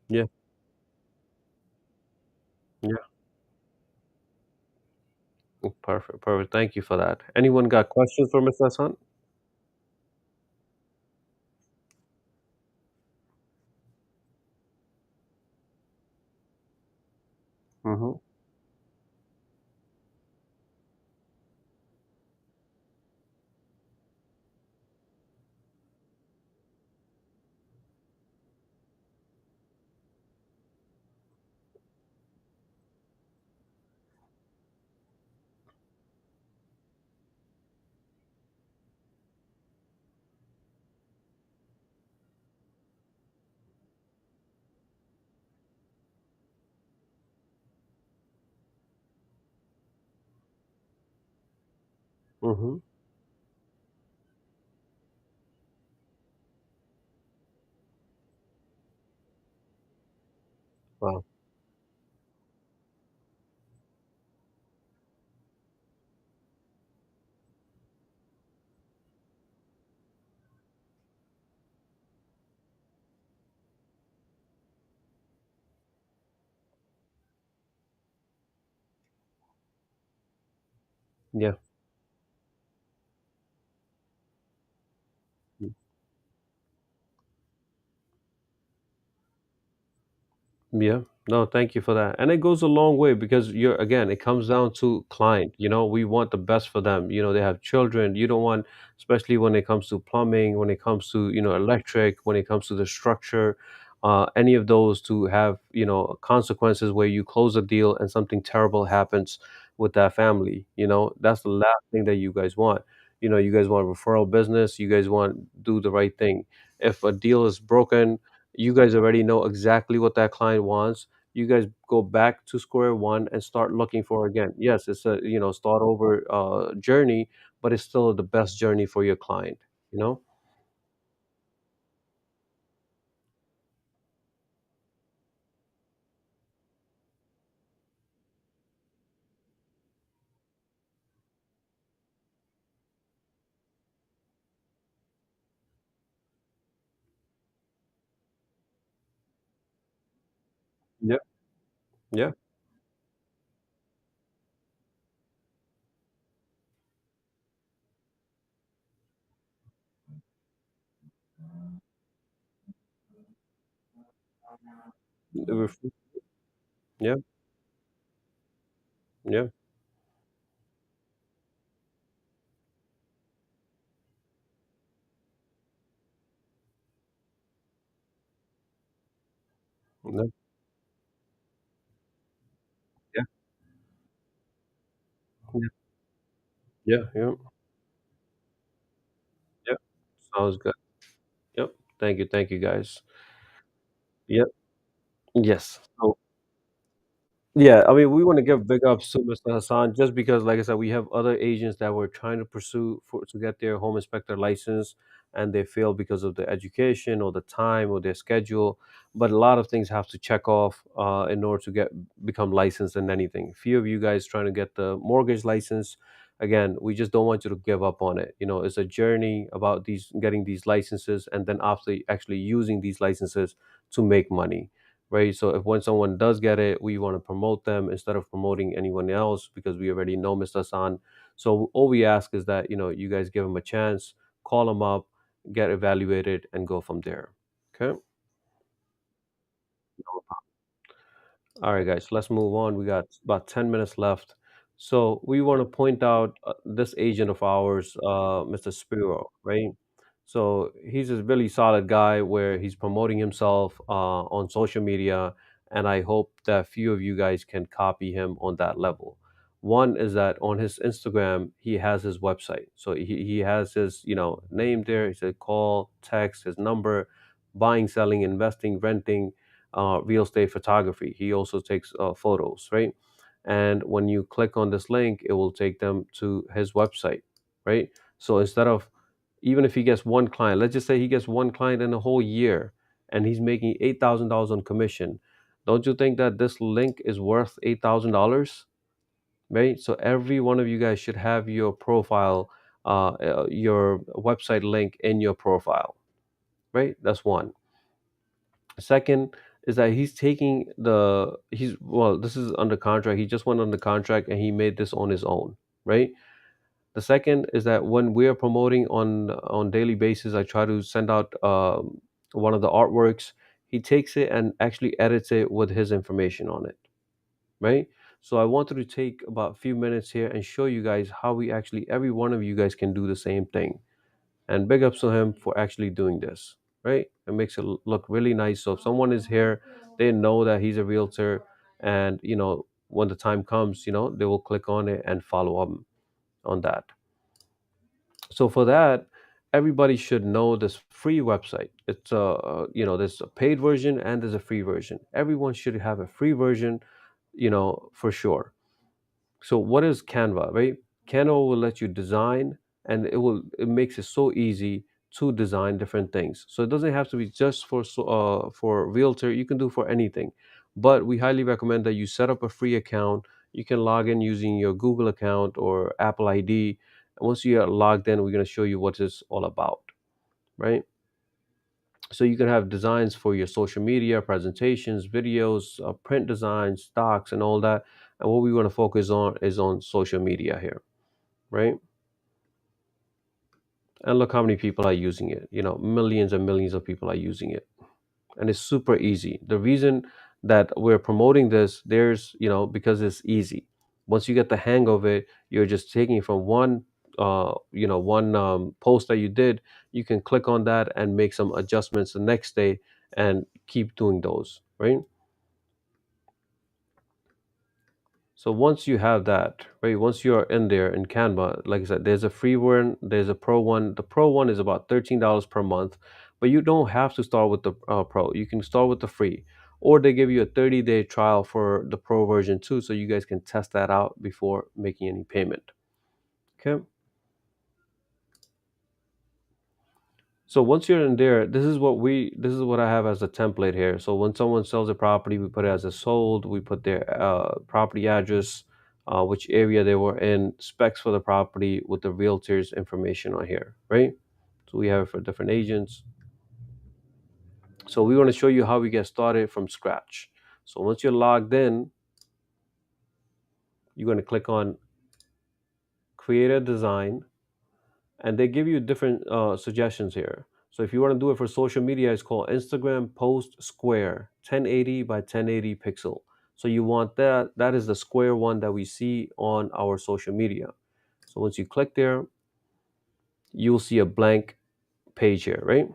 Yeah. Yeah. Perfect. Perfect. Thank you for that. Anyone got questions for Mr. Hassan? Mm-hmm. Mm-hmm. Wow. Yeah. Yeah. No, thank you for that. And it goes a long way because you're again, it comes down to client. We want the best for them. They have children. You don't want, especially when it comes to plumbing, when it comes to, electric, when it comes to the structure, any of those to have, consequences where you close a deal and something terrible happens with that family. That's the last thing that you guys want. You guys want referral business, you guys want do the right thing. If a deal is broken, you guys already know exactly what that client wants. You guys go back to square one and start looking for again. Yes, it's a start over journey, but it's still the best journey for your client. You know. Yeah. Yeah. Yeah. Yeah. Yeah. Yeah. Yeah. Yeah. Yeah. Yeah. Sounds good. Yep. Thank you. Thank you, guys. Yep. Yes. So yeah, I mean, we want to give big ups to Mr. Hassan just because, like I said, we have other agents that were trying to pursue for to get their home inspector license, and they failed because of the education or the time or their schedule. But a lot of things have to check off in order to get become licensed in anything. Few of you guys trying to get the mortgage license. Again, we just don't want you to give up on it. It's a journey about these getting these licenses, and then after actually using these licenses to make money, right? So if when someone does get it, we want to promote them instead of promoting anyone else because we already know Mr. Hassan. So all we ask is that you guys give him a chance, call him up, get evaluated, and go from there. Okay. All right, guys, let's move on. We got about 10 minutes left. So we want to point out this agent of ours, Mr. Spiro, right? So he's a really solid guy where he's promoting himself on social media, and I hope that few of you guys can copy him on that level. One is that on his Instagram, he has his website. So he has his, name there. He said call, text, his number, buying, selling, investing, renting, real estate photography. He also takes photos, right? And when you click on this link, it will take them to his website, right? So instead of even if he gets one client, let's just say he gets one client in a whole year and he's making $8,000 on commission, don't you think that this link is worth $8,000? Right? So every one of you guys should have your profile, your website link in your profile, right? That's one. Second is that he's well, this is under contract. He just went under contract and he made this on his own, right? The second is that when we are promoting on daily basis, I try to send out one of the artworks. He takes it and actually edits it with his information on it, right? So I wanted to take about a few minutes here and show you guys how we actually every one of you guys can do the same thing, and big ups to him for actually doing this, right? It makes it look really nice. So if someone is here, they know that he's a realtor, and when the time comes, they will click on it and follow up on that. So for that, everybody should know this free website. It's there's a paid version and there's a free version. Everyone should have a free version, for sure. So what is Canva, right? Canva will let you design, and it makes it so easy to design different things. So it doesn't have to be just for realtor. You can do for anything, but we highly recommend that you set up a free account. You can log in using your Google account or Apple ID. And once you are logged in, we're going to show you what it's all about, right? So you can have designs for your social media, presentations, videos, print designs, stocks, and all that. And what we want to focus on is on social media here, right? And look how many people are using it. Millions and millions of people are using it, and it's super easy. The reason that we're promoting this, because it's easy. Once you get the hang of it, you're just taking from one post that you did. You can click on that and make some adjustments the next day and keep doing those, right? So once you have that, right, once you're in there in Canva, like I said, there's a free one, there's a pro one. The pro one is about $13 per month, but you don't have to start with the pro. You can start with the free, or they give you a 30-day trial for the pro version too, so you guys can test that out before making any payment. Okay. So once you're in there, this is what I have as a template here. So when someone sells a property, we put it as a sold, we put their property address, which area they were in, specs for the property with the realtor's information on here, right? So we have it for different agents. So we want to show you how we get started from scratch. So once you're logged in, you're going to click on create a design, and they give you different suggestions here. So if you want to do it for social media, it's called Instagram Post Square, 1080 by 1080 pixel. So you want that is the square one that we see on our social media. So once you click there, you'll see a blank page here, right?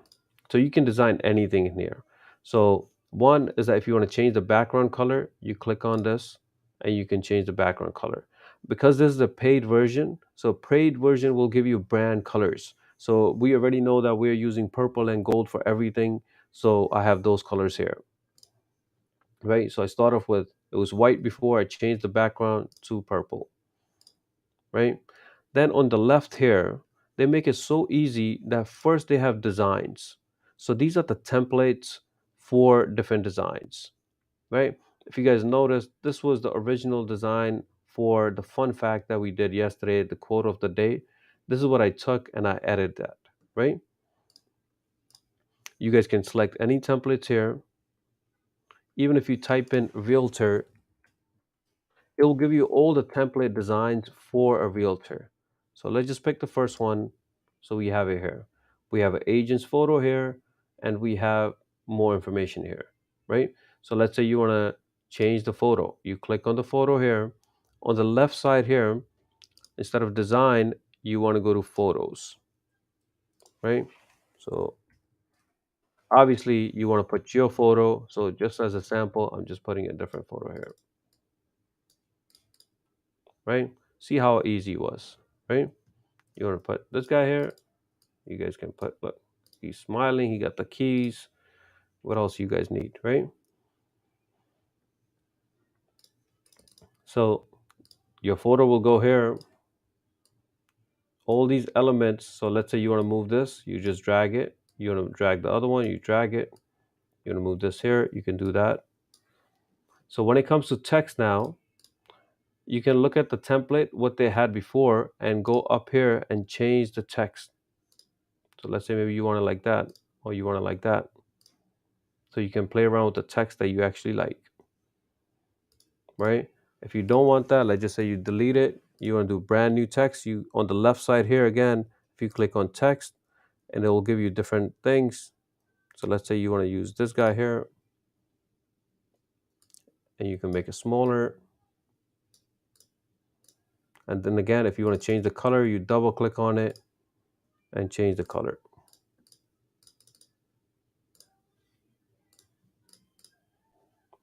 So you can design anything in here. So one is that if you want to change the background color, you click on this and you can change the background color. Because this is a paid version, so paid version will give you brand colors. So we already know that we're using purple and gold for everything. So I have those colors here, right? So I start off with, it was white before, I changed the background to purple, right? Then on the left here, they make it so easy that first they have designs. So these are the templates for different designs, right? If you guys noticed, this was the original design for the fun fact that we did yesterday, the quote of the day. This is what I took and I added that, right? You guys can select any templates here. Even if you type in realtor, it will give you all the template designs for a realtor. So let's just pick the first one. So we have it here. We have an agent's photo here, and we have more information here, right? So let's say you want to change the photo. You click on the photo here. On the left side here, instead of design, you want to go to photos, right? So obviously you want to put your photo. So just as a sample, I'm just putting a different photo here, right? See how easy it was, right? You want to put this guy here. You guys can put, look, he's smiling. He got the keys. What else you guys need, right? So your photo will go here. All these elements. So let's say you want to move this. You just drag it. You want to drag the other one. You drag it. You want to move this here. You can do that. So when it comes to text now, you can look at the template, what they had before, and go up here and change the text. So let's say maybe you want it like that, or you want it like that. So you can play around with the text that you actually like, right? If you don't want that, let's just say you delete it, you want to do brand new text, you on the left side here again, if you click on text, and it will give you different things. So let's say you want to use this guy here, and you can make it smaller. And then again, if you want to change the color, you double click on it and change the color,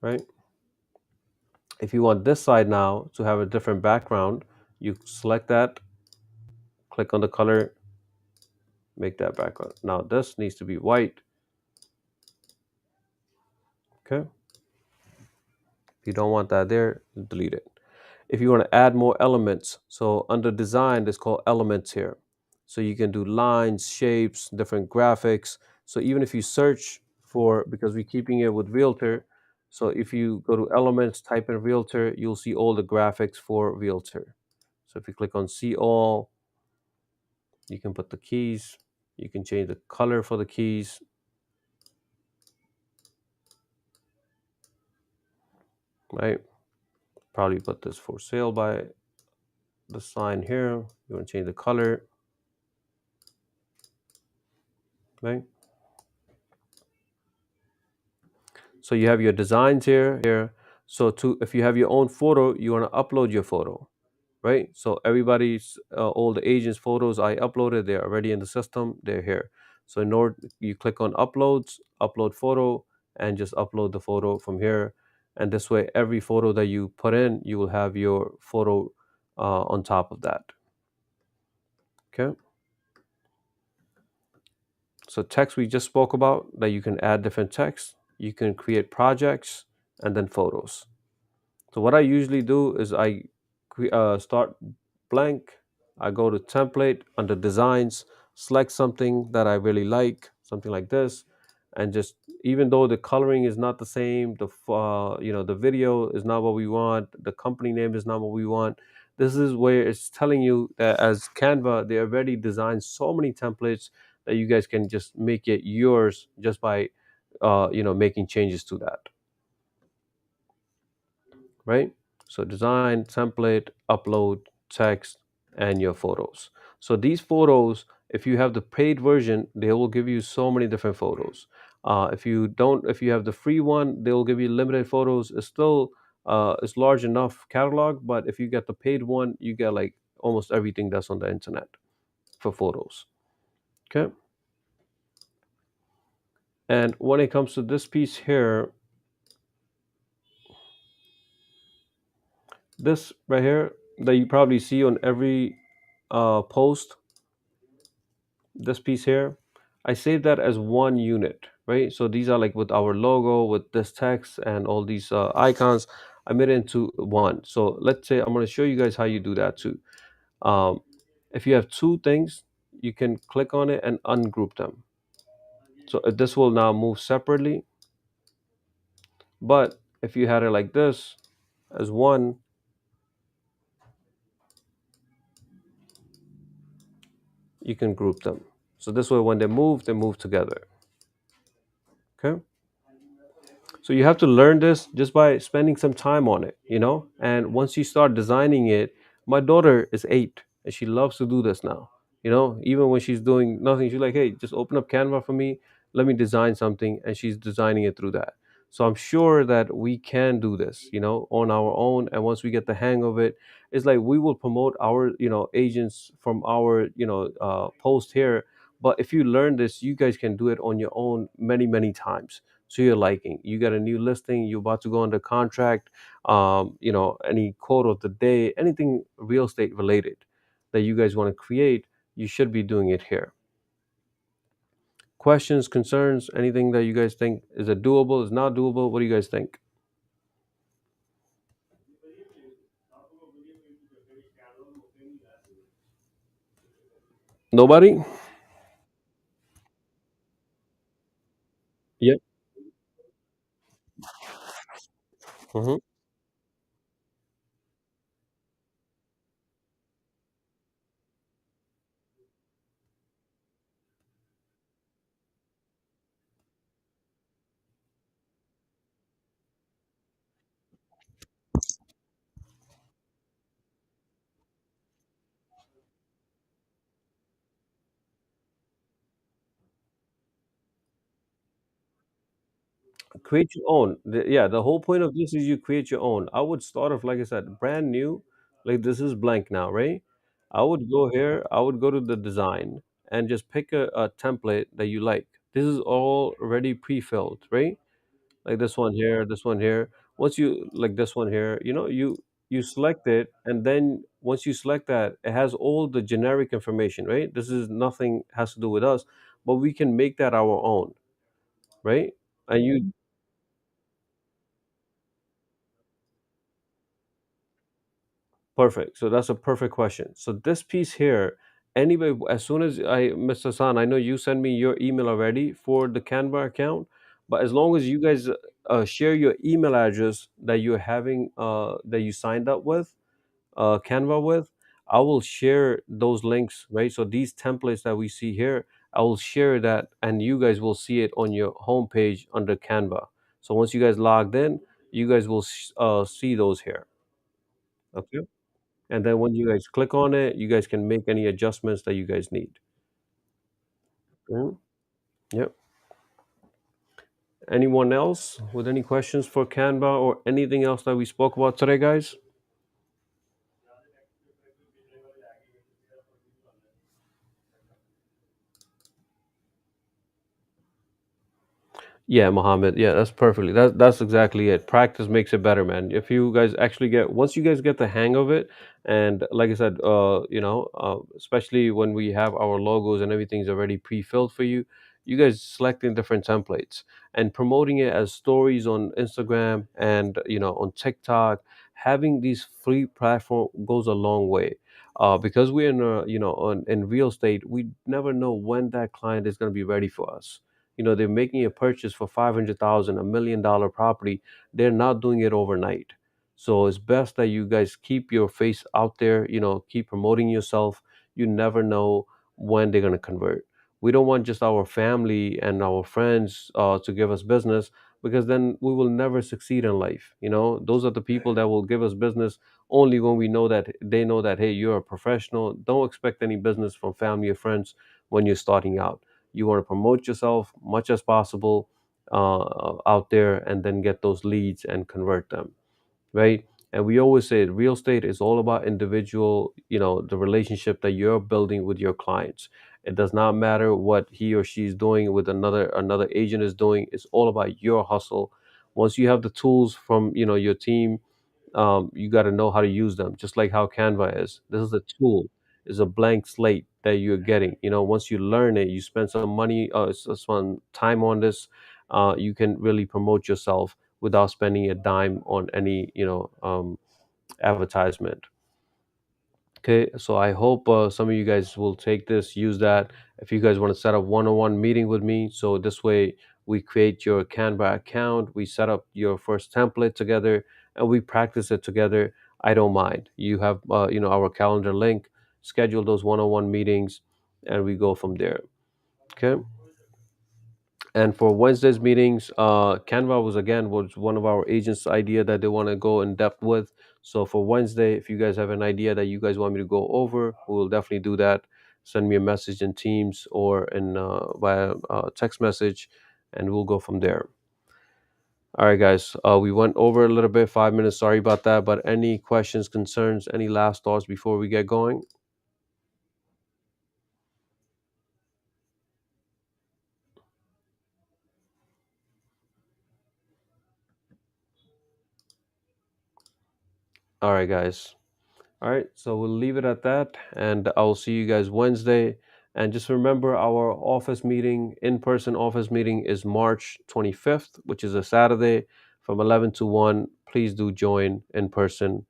right? If you want this side now to have a different background, you select that, click on the color, make that background. Now this needs to be white. Okay. If you don't want that there, delete it. If you want to add more elements, so under design, there's called elements here. So you can do lines, shapes, different graphics. So even if you search for, because we're keeping it with Realtor, so if you go to elements, type in Realtor, you'll see all the graphics for Realtor. So if you click on see all, you can put the keys, you can change the color for the keys, right? Probably put this for sale by the sign here. You want to change the color, right? So you have your designs here. So to, if you have your own photo, you want to upload your photo, right? So everybody's all the agents' photos I uploaded, they're already in the system. They're here. So in order, you click on uploads, upload photo, and just upload the photo from here. And this way, every photo that you put in, you will have your photo on top of that. Okay. So text we just spoke about, that you can add different text, you can create projects, and then photos. So what I usually do is I start blank. I go to template under designs, select something that I really like, something like this, and just, even though the coloring is not the same, the video is not what we want, the company name is not what we want. This is where it's telling you that as Canva, they already designed so many templates that you guys can just make it yours just by making changes to that, right? So design, template, upload, text, and your photos. So these photos, if you have the paid version, they will give you so many different photos. If you don't, if you have the free one, they will give you limited photos. It's still it's large enough catalog, but if you get the paid one, you get like almost everything that's on the internet for photos. Okay. And when it comes to this piece here, this right here that you probably see on every post, this piece here, I save that as one unit, right? So these are like with our logo, with this text and all these icons. I made it into one. So let's say I'm going to show you guys how you do that too. Um, if you have two things, you can click on it and ungroup them. So this will now move separately. But if you had it like this as one, you can group them. So this way, when they move together. Okay. So you have to learn this just by spending some time on it. And once you start designing it, my daughter is 8 and she loves to do this now. Even when she's doing nothing, she's like, "Hey, just open up Canva for me. Let me design something," and she's designing it through that. So I'm sure that we can do this, on our own. And once we get the hang of it, it's like we will promote our agents from our post here. But if you learn this, you guys can do it on your own many, many times to your liking. You got a new listing, you're about to go under contract, any quote of the day, anything real estate related that you guys want to create, you should be doing it here. Questions, concerns, anything that you guys think is it doable, is not doable? What do you guys think? Nobody? Yep. Hmm. Create your own. Yeah, the whole point of this is you create your own. I would start off, like I said, brand new. Like this is blank now, right? I would go here, I would go to the design and just pick a template that you like. This is all already pre-filled, right? Like this one here, this one here. Once you like this one here, you select it, and then once you select that, it has all the generic information, right? This is nothing has to do with us, but we can make that our own, right? And you, Perfect. So that's a perfect question. So this piece here, anybody, as soon as Mr. San, I know you send me your email already for the Canva account, but as long as you guys share your email address that you're having, that you signed up with, Canva with, I will share those links, right? So these templates that we see here, I will share that, and you guys will see it on your homepage under Canva. So once you guys logged in, you guys will see those here. Okay. And then when you guys click on it, you guys can make any adjustments that you guys need. Mm, yep. Anyone else with any questions for Canva or anything else that we spoke about today, guys? Yeah, Mohammed. Yeah, that's perfectly. That's exactly it. Practice makes it better, man. If you guys actually get once you guys get the hang of it, and like I said, especially when we have our logos and everything's already pre-filled for you, you guys selecting different templates and promoting it as stories on Instagram and on TikTok. Having these free platform goes a long way. Because we're in in real estate, we never know when that client is going to be ready for us. They're making a purchase for 500,000, $1 million property. They're not doing it overnight. So it's best that you guys keep your face out there, keep promoting yourself. You never know when they're going to convert. We don't want just our family and our friends to give us business, because then we will never succeed in life. Those are the people that will give us business only when we know that they know that, hey, you're a professional. Don't expect any business from family or friends when you're starting out. You want to promote yourself much as possible out there, and then get those leads and convert them, right? And we always say real estate is all about individual, the relationship that you're building with your clients. It does not matter what he or she is doing with another agent is doing. It's all about your hustle. Once you have the tools from your team, you got to know how to use them, just like how Canva is. This is a tool, is a blank slate that you're getting. Once you learn it, you spend some money, some time on this, you can really promote yourself without spending a dime on any, advertisement. Okay, so I hope some of you guys will take this, use that. If you guys want to set up one-on-one meeting with me, so this way we create your Canva account, we set up your first template together, and we practice it together. I don't mind. You have, our calendar link. Schedule those one-on-one meetings, and we go from there. Okay. And for Wednesday's meetings, Canva was one of our agents' idea that they want to go in depth with. So for Wednesday, if you guys have an idea that you guys want me to go over, we will definitely do that. Send me a message in Teams or in via text message, and we'll go from there. All right, guys. We went over a little bit, 5 minutes. Sorry about that. But any questions, concerns, any last thoughts before we get going? All right, guys. All right, so we'll leave it at that, and I'll see you guys Wednesday. And just remember, our office meeting, in person office meeting, is March 25th, which is a Saturday from 11 to 1. Please do join in person,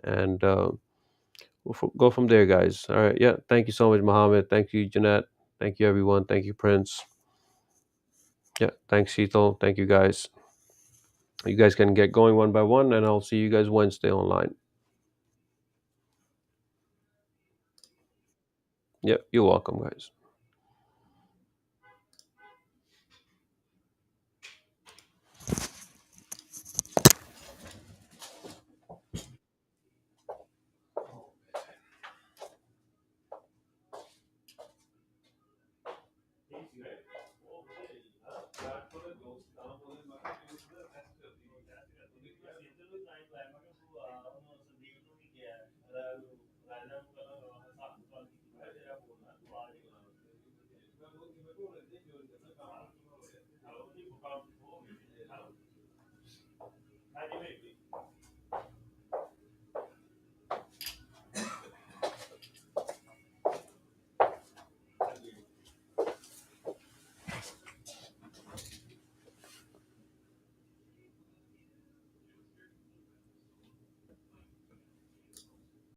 and go from there, guys. All right, yeah, thank you so much, Mohammed. Thank you, Jeanette. Thank you, everyone. Thank you, Prince. Yeah, thanks, Sheetal. Thank you, guys. You guys can get going one by one, and I'll see you guys Wednesday online. Yeah, you're welcome, guys.